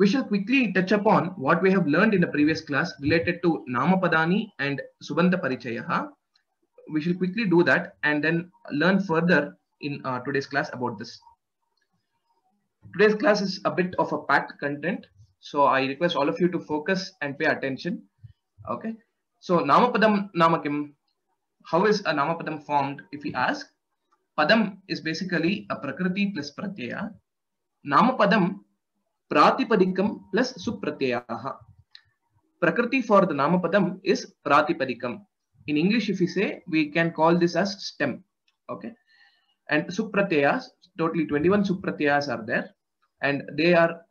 We shall quickly touch upon what we have learned in the previous class related to Namapadani and Subanta Parichayaha. We shall quickly do that and then learn further in today's class about this. Today's class is a bit of a packed content, so I request all of you to focus and pay attention. Okay, so Namapadam Namakim. How is a Namapadam formed? If we ask, Padam is basically a Prakriti plus Pratyaya. Namapadam Pratipadikam plus Supratyayaha. Prakriti for the Namapadam is Pratipadikam. In English, if we say, we can call this as stem. Okay, and Supratyayas, totally 21 Supratyayas are there, and they are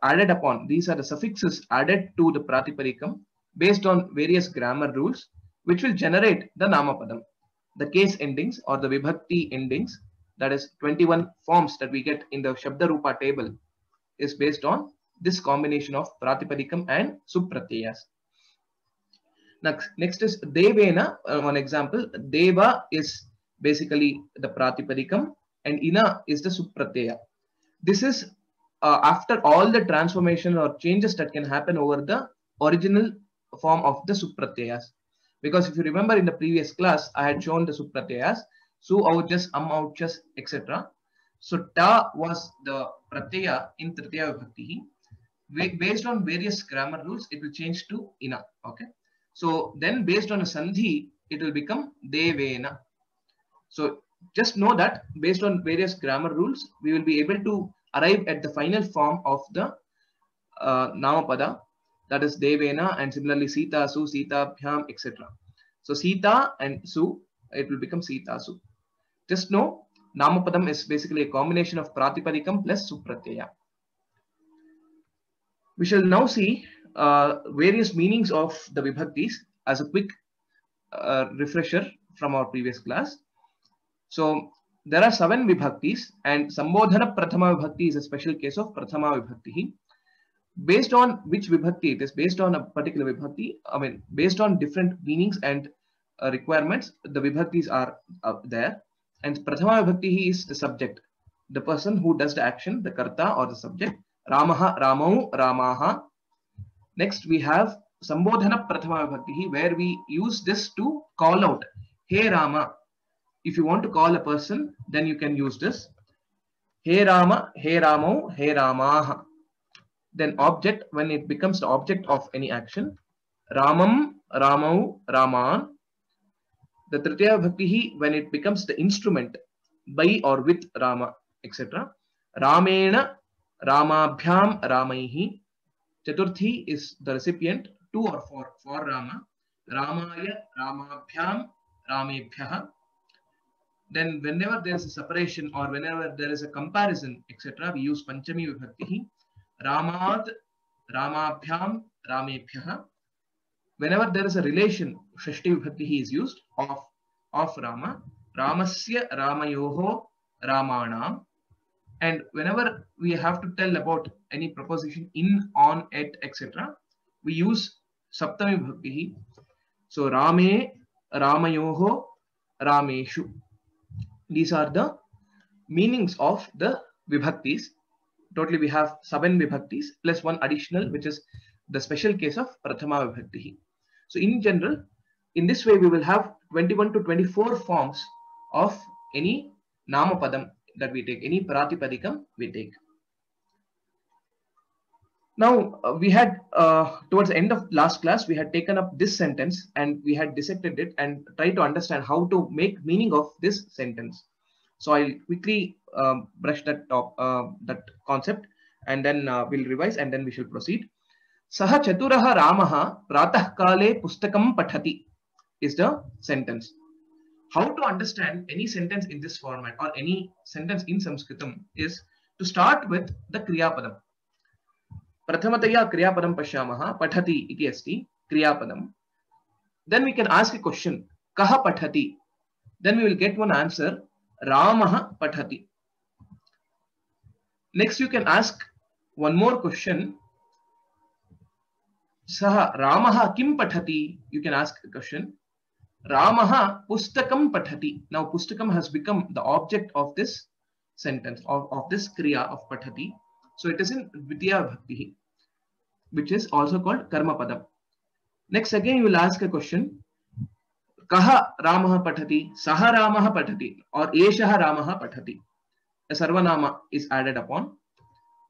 added upon. These are the suffixes added to the Pratipadikam based on various grammar rules, which will generate the Namapadam. The case endings or the vibhakti endings, that is 21 forms that we get in the Shabda Rupa table, is based on this combination of Pratipadikam and Supratyayas. Next is Devena. One example, Deva is basically the Pratipadikam and Ina is the Supratyaya. This is after all the transformation or changes that can happen over the original form of the Supratyayas. Because if you remember in the previous class, I had shown the Supratyayas, Su, Aujas, Am, Auchas, etc. So Ta was the Pratyaya in Tritiya Vibhakti. Based on various grammar rules, it will change to Ina. Okay. So then based on a Sandhi, it will become Devena. So just know that based on various grammar rules, we will be able to arrive at the final form of the Namapada, that is Devena, and similarly Sita, Su, Sita, Bhyam, etc. So Sita and Su, it will become Sita, Su. Just know Namapadam is basically a combination of Pratipadikam plus Supratyaya. We shall now see various meanings of the Vibhaktis as a quick refresher from our previous class. So there are 7 Vibhaktis, and Sambodhana Prathama Vibhakti is a special case of Prathama Vibhakti. Based on which Vibhakti it is, based on a particular Vibhakti, based on different meanings and requirements, the Vibhaktis are there. And Prathama Vibhakti is the subject, the person who does the action, the Karta or the subject. Ramaha, Ramau, Ramaha. Next we have Sambodhana Prathama Vibhakti, where we use this to call out, Hey Rama. If you want to call a person, then you can use this. Hey Rama, Hey Ramau, Hey Ramaha. Then object, when it becomes the object of any action, Ramam, Ramau, Raman. The Tritiya Vibhakti, when it becomes the instrument by or with Rama, etc. Ramena, Ramabhyam, Ramaihi. Chaturthi is the recipient, to or for Rama. Ramaya, Ramabhyam, Ramebhyaha. Then whenever there is a separation or whenever there is a comparison, etc., we use Panchami Vibhakti. Ramad, Ramabhyam, Ramebhyaha. Whenever there is a relation, Shashti Vibhakti is used of Rama. Ramasya, Ramayoho, Ramanam. And whenever we have to tell about any proposition in, on, at, etc., we use Saptami Vibhakti. So Rame, Ramayoho, Rameshu. These are the meanings of the Vibhaktis. Totally we have 7 Vibhaktis plus 1 additional, which is the special case of Prathama Vibhakti. So in general, in this way we will have 21 to 24 forms of any Namapadam that we take, any Pratipadikam we take. Now we had towards the end of last class, we had taken up this sentence and we had dissected it and tried to understand how to make meaning of this sentence. So I'll quickly brush that concept, and then we'll revise and then we shall proceed. Saha Chaturaha Ramaha Pratah Kale Pustakam Pathati is the sentence. How to understand any sentence in this format or any sentence in Samskritam is to start with the Kriyapadam. Prathamataya Kriyapadam Pashyamaha Pathati iti asti Kriyapadam. Then we can ask a question, Kaha Pathati? Then we will get one answer, Ramaha Pathati. Next you can ask one more question, Saha Ramaha Kim Pathati? You can ask a question, Ramaha Pustakam Pathati. Now Pustakam has become the object of this sentence, of this Kriya of Pathati. So it is in Vidya Bhakti. which is also called karma padam. Next again you will ask a question. Kaha Ramah Pathati, Saha Ramah Pathati, or Eshaha Ramah Pathati. A Sarvanama is added upon.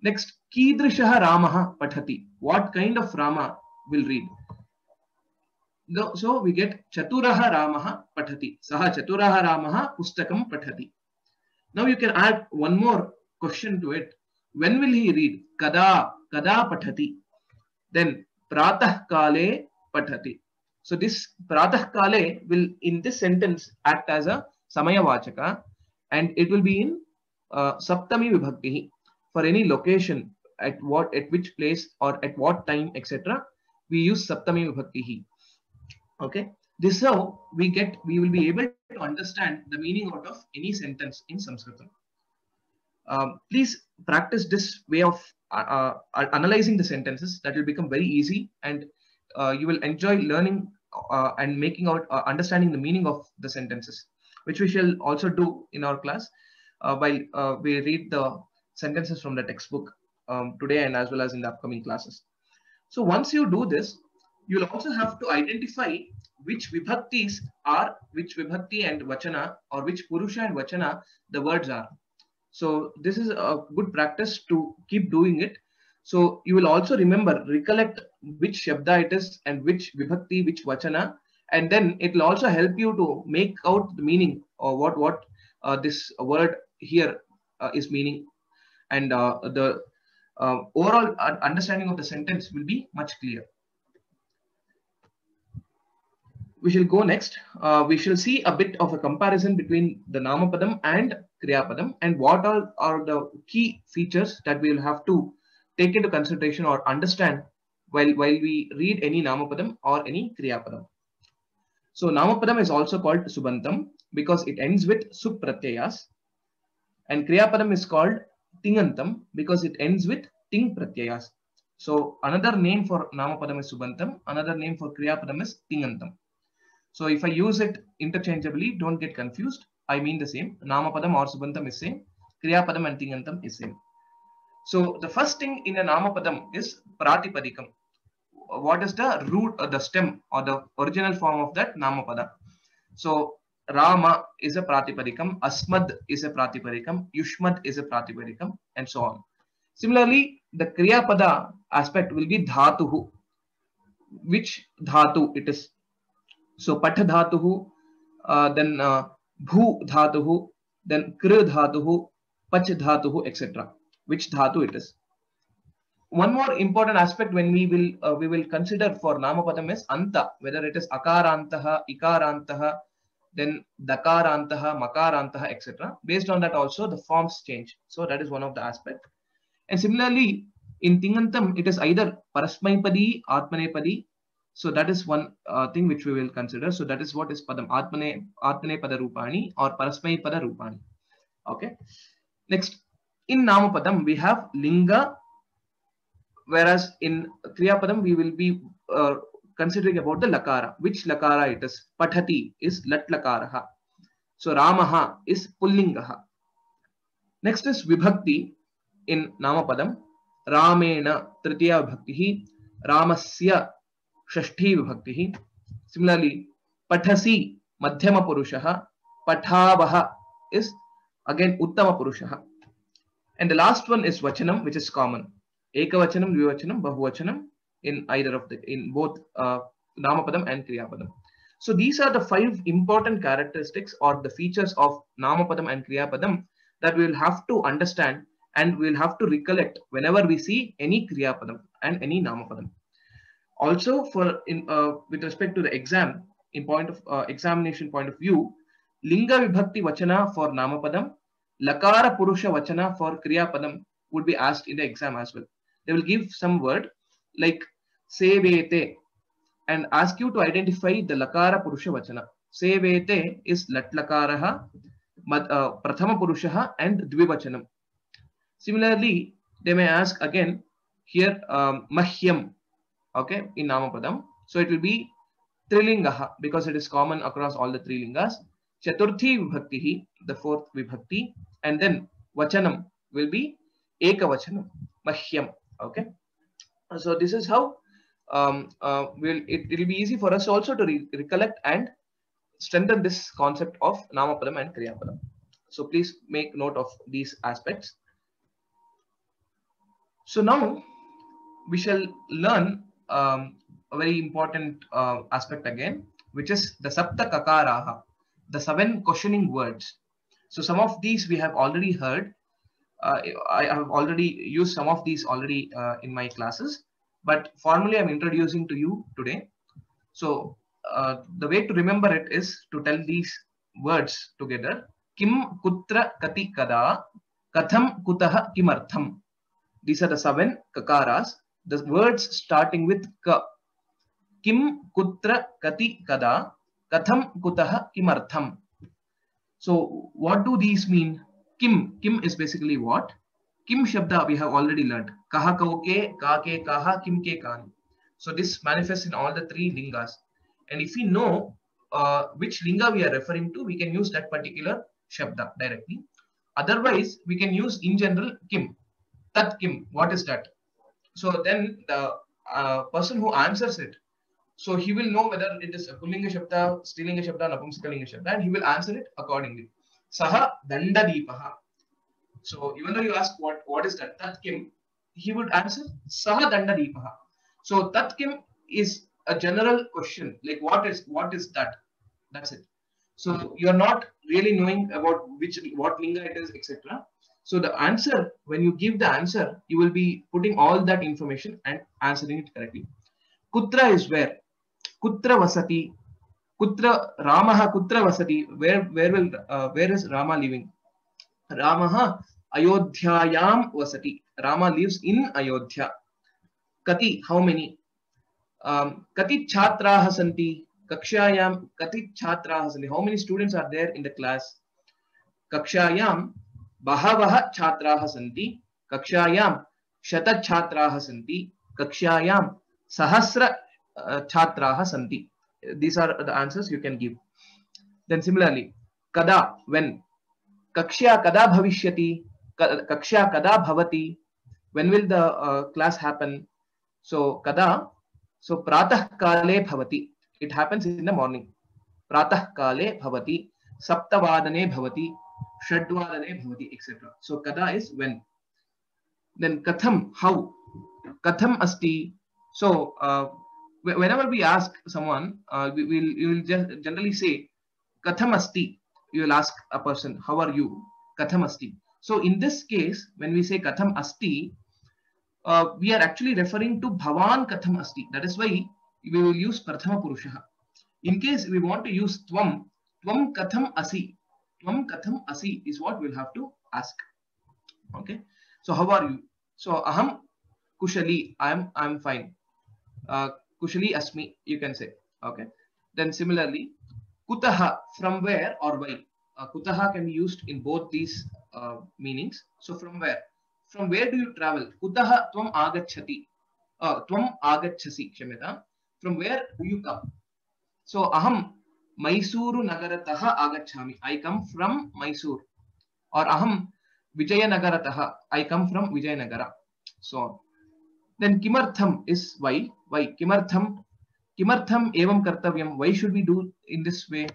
Next, Kidrishaha Ramah Pathati. What kind of Rama will read? So we get Chaturaha Ramah Pathati. Saha Chaturaha Ramah Pustakam Pathati. Now you can add one more question to it. When will he read? Kada Pathati. Then Pratah Kale Pathati. So this Pratah Kale will in this sentence act as a Samaya Vachaka, and it will be in Saptami Vibhakti. For any location, at which place or at what time, etc., we use Saptami Vibhakti. Okay, this is how we will be able to understand the meaning out of any sentence in Sanskritam. Please practice this way of analyzing the sentences. That will become very easy, and you will enjoy learning and making out understanding the meaning of the sentences, which we shall also do in our class while we read the sentences from the textbook today and as well as in the upcoming classes. So once you do this, you will also have to identify which vibhaktis are, which vibhakti and vachana, or which purusha and vachana the words are. So this is a good practice to keep doing it. So you will also recollect which shabda it is and which vibhakti, which vachana, and then it will also help you to make out the meaning or what this word here is meaning, and the overall understanding of the sentence will be much clearer. We shall go next. We shall see a bit of a comparison between the Namapadam and Kriyapadam, and what are the key features that we will have to take into consideration or understand while we read any Namapadam or any Kriyapadam. So Namapadam is also called Subantam because it ends with Suk Pratyayas, and Kriyapadam is called Tingantam because it ends with Ting Pratyayas. So another name for Namapadam is Subantam, another name for Kriyapadam is Tingantam. So if I use it interchangeably, don't get confused. I mean the same. Namapadam or Subantam is same. Kriyapadam and Tingantam is same. So the first thing in a Namapadam is Pratipadikam. What is the root or the stem or the original form of that Namapada? So Rama is a Pratipadikam, Asmad is a Pratipadikam, Yushmad is a Pratipadikam, and so on. Similarly, the Kriyapada aspect will be Dhatuhu. Which Dhatu it is? So Patha Dhatuhu, then Bhu Dhatuhu, then Kri Dhatuhu, Pach Dhatuhu, etc. Which Dhatu it is? One more important aspect when we will consider for Namapadam is Anta, whether it is Akarantaha, Ikarantaha, then Dakarantaha, Makarantaha, etc. Based on that also the forms change. So that is one of the aspects. And similarly, in Tingantam, it is either Parasmaipadi, Atmanepadi. So that is one thing which we will consider. So that is what is Padam, Atmane Pada Rupani or Parasmai Pada Rupani. Okay. Next, in Namapadam, we have Linga, whereas in Kriyapadam, we will be considering about the Lakara. Which Lakara it is? Pathati is Lat Lakaraha. So Ramaha is Pullingaha. Next is Vibhakti in Namapadam. Ramena Tritiya Vibhaktihi, Ramasya Shashti Vibhaktihi. Similarly, Pathasi Madhyama Purushaha, Pathabaha is again Uttama Purushaha. And the last one is Vachanam, which is common. Ekavachanam, Dvivachanam, Bahuvachanam in both Namapadam and Kriyapadam. So these are the 5 important characteristics or the features of Namapadam and Kriyapadam that we will have to understand and we will have to recollect whenever we see any Kriyapadam and any Namapadam. Also, with respect to the exam, in point of examination point of view, Linga Vibhakti Vachana for Namapadam, Lakara Purusha Vachana for Kriyapadam would be asked in the exam as well. They will give some word like Sevete and ask you to identify the Lakara Purusha Vachana. Sevete is Lat Lakaraha, Prathama Purushaha and Dvivachanam. Similarly, they may ask again here Mahyam, okay, in Namapadam. So it will be Trilingaha because it is common across all the 3 lingas. Chaturthi Vibhaktihi, the 4th Vibhakti, and then Vachanam will be Ekavachanam, Mahyam, okay. So this is how it will be easy for us also to recollect and strengthen this concept of Namapadam and Kriyapadam. So please make note of these aspects. So now we shall learn a very important aspect again, which is the Sapta Kakaraha, the 7 questioning words. So some of these we have already heard. I have already used some of these already in my classes, but formally I'm introducing to you today. So the way to remember it is to tell these words together. Kim, kutra, kati, kada, katham, kutaha, kimartham. These are the 7 kakaras. The words starting with ka. Kim, kutra, kati, kada, katham, kutaha, kimartham. So what do these mean? Kim is basically what? Kim Shabda we have already learned. Kaha kauke, ka ke kaha, kim ke kan. So this manifests in all the 3 lingas. And if we know which linga we are referring to, we can use that particular Shabda directly. Otherwise, we can use in general Kim. Tat Kim, what is that? So then the person who answers it, so he will know whether it is a Pullinga Shabda, Strilinga Shabda, Napumsakalinga Shabda, and he will answer it accordingly. Saha Dandadipaha. So even though you ask what is that Tat Kim, he would answer Saha Dandadipaha. So Tat Kim is a general question, like what is that? That's it. So you are not really knowing about what linga it is, etc. So the answer, when you give the answer, you will be putting all that information and answering it correctly. Kutra is where. Kutra vasati. Kutra Ramaha kutra vasati. Where is Rama living? Ramaha Ayodhyayam vasati. Rama lives in Ayodhya. Kati, how many? Kati chhatraha santi. Kakshayam kati chhatraha santi. How many students are there in the class? Kakshayam bahavaha chhatraha santi. Kakshayam shata chhatraha santi. Kakshayam sahasra chhatraha santi. These are the answers you can give. Then similarly, kada, when. Kakshya kada bhavishyati. Kakshya kada bhavati. When will the class happen? So kada. So pratah kale bhavati. It happens in the morning. Pratah kale bhavati. Saptavadane bhavati. Shadvadane bhavati, etc. So kada is when. Then katham, how. Katham asti. So whenever we ask someone, you will just generally say katham asti. You will ask a person, how are you? Katham asti. So in this case, when we say katham asti, we are actually referring to bhavan katham asti. That is why we will use prathama purushaha. In case we want to use tvam katham asi. Tvam katham asi is what we'll have to ask. Okay. So how are you? So aham kushali. I'm fine. Kushali asmi, you can say. Okay. Then similarly, kutaha, from where or why. Kutaha can be used in both these meanings. So from where? From where do you travel? Kutaha tvam agachati. Tvam agachasi. Kshamyata. From where do you come? So aham Mysuru nagarataha agachami. I come from Mysore. Or aham Vijayanagaratah. I come from Vijayanagara. So on. Then kimartham is why. Why? Kimartham evam kartavyam. Why should we do in this way?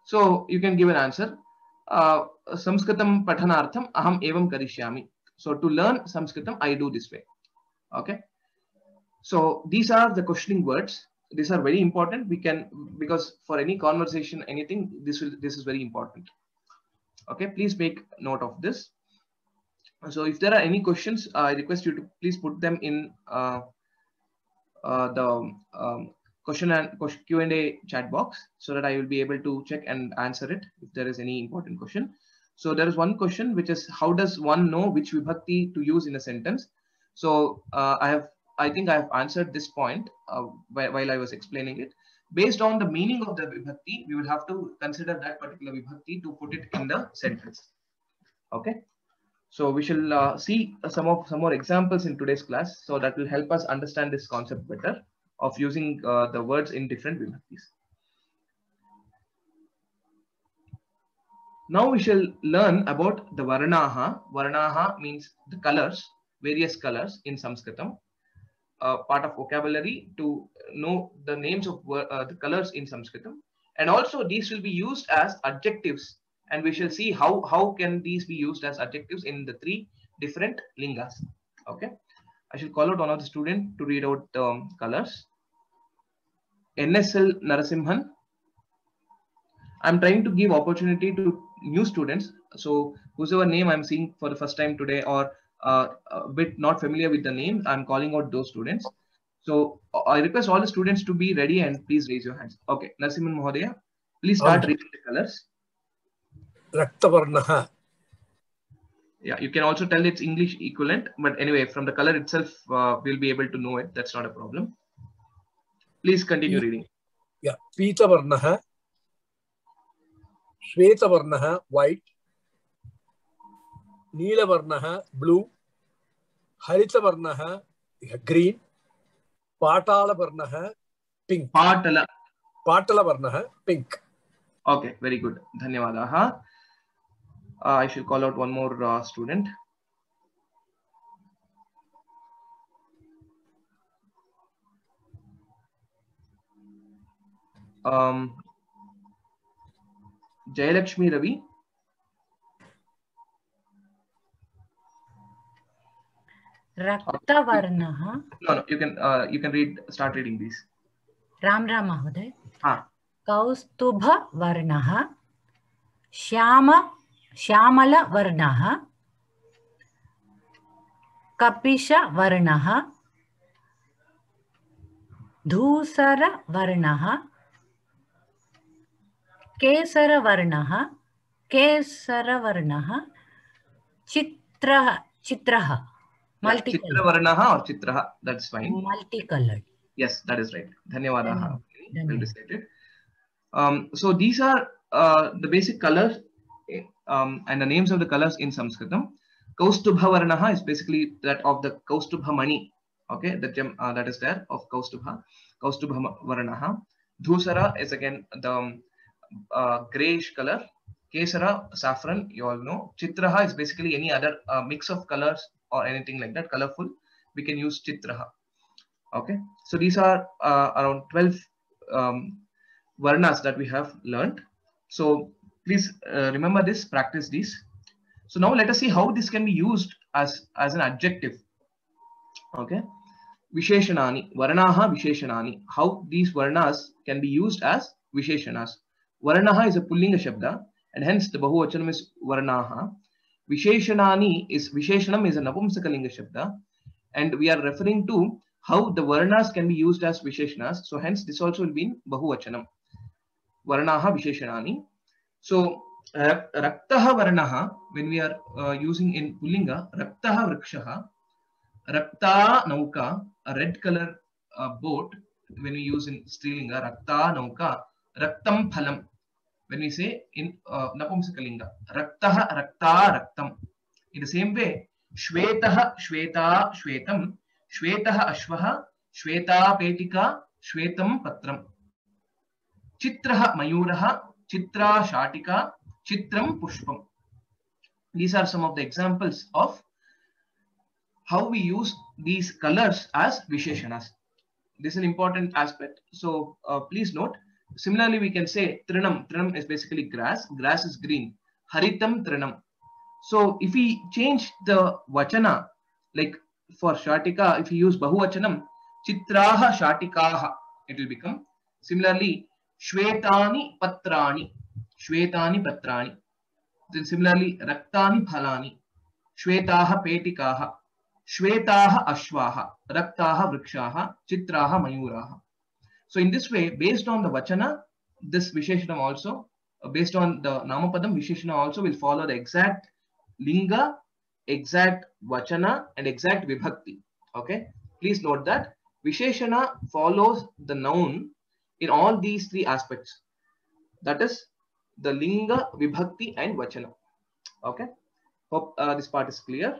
So you can give an answer. Samskritam pathanartham aham evam karishyami. So to learn Samskritam, I do this way. Okay. So these are the questioning words. These are very important. We can, because for any conversation, anything, this is very important. Okay. Please make note of this. So if there are any questions, I request you to please put them in the question and Q&A chat box, so that I will be able to check and answer it if there is any important question. So there is one question, which is, how does one know which vibhakti to use in a sentence? So I think I have answered this point while I was explaining it. Based on the meaning of the vibhakti, we will have to consider that particular vibhakti to put it in the sentence. Okay. So we shall see some more examples in today's class, so that will help us understand this concept better of using the words in different vibhaktis. Now we shall learn about the varnaha. Varnaha means the colors, various colors in Sanskritam. part of vocabulary to know the names of the colors in Sanskritam. And also these will be used as adjectives, and we shall see how can these be used as adjectives in the 3 different lingas. Okay, I shall call out one of the student to read out the colors. NSL Narasimhan. I'm trying to give opportunity to new students. So whosoever name I'm seeing for the first time today, or a bit not familiar with the name, I'm calling out those students. So I request all the students to be ready and please raise your hands. Okay, Narasimhan Mahodaya, please start reading the colors. Raktavarnaha. Yeah, you can also tell its English equivalent, but anyway, from the color itself, we'll be able to know it. That's not a problem. Please continue reading. Yeah, Pitavarnaha. Shvetavarnaha, white. Neelavarnaha, blue. Haritavarnaha, green. Patalavarnaha, pink. Patalavarnaha, pink. Okay, very good. Dhanyavadaha. I should call out one more student. Jayalakshmi Ravi. Raktavarnaha. No, you can read. Start reading these. Ram Mahoday. Kaustubha Varnaha. Shyamala Varnaha. Kapisha Varnaha. Dhusara Varnaha. Kesara Varnaha. Chitraha. Multicolored. Chitra Varnaha or Chitraha, that's fine. Multicolored. Yes, that is right. Dhanyavadaha. Well recited. So these are the basic colors and the names of the colors in Samskritam. Kaustubha Varnaha is basically that of the Kaustubha Mani. Okay, the gem that is there of Kaustubha Varnaha. Dhusara is again the grayish color. Kesara, saffron, you all know. Chitraha is basically any other mix of colors or anything like that, colorful. We can use Chitraha. Okay, so these are around 12 varnas that we have learned. So please remember this, practice these. So now let us see how this can be used as an adjective. Okay, Visheshanani, Varnaha Visheshanani. How these varnas can be used as Visheshanas. Varnaha is a Pullinga Shabda, and hence the Bahuvachanam is Varnaha. Visheshanani is Visheshanam is a Napumsakalinga Shabda, and we are referring to how the varnas can be used as Visheshanas. So hence this also will be in Bahuvachanam. Varnaha Visheshanani. So Raktaha Varnaha, when we are using in Pullinga, Raktaha Vrikshaha, Rakta Nauka, a red color boat, when we use in Strilinga, Rakta Nauka, Raktam Phalam. When we say in Napumsakalinga, Raktaha Rakta Raktam. In the same way, Shvetaha Shveta Shvetam, Shvetaha Ashvaha, Shveta Petika, Shvetam Patram. Chitraha Mayuraha, Chitra Shatika, Chitram Pushpam. These are some of the examples of how we use these colors as Visheshanas. This is an important aspect. So please note. Similarly, we can say Trinam. Trinam is basically grass. Grass is green. Haritam Trinam. So if we change the Vachana, like for Shatika, if we use Bahuvachanam, Chitraha Shatikaha, it will become. Similarly, Shvetani Patrani. Shvetani Patrani. Then similarly, Raktani Phalani. Shvetaha Petikaha. Shvetaha Ashvaha. Raktaha Vrikshaha. Chitraha Mayuraha. So in this way, based on the Vachana, this Visheshanam also, based on the Namapadam, Visheshanam also will follow the exact Linga, exact Vachana, and exact Vibhakti. Okay, please note that Visheshana follows the noun in all these 3 aspects. That is the Linga, Vibhakti, and Vachana. Okay, hope this part is clear.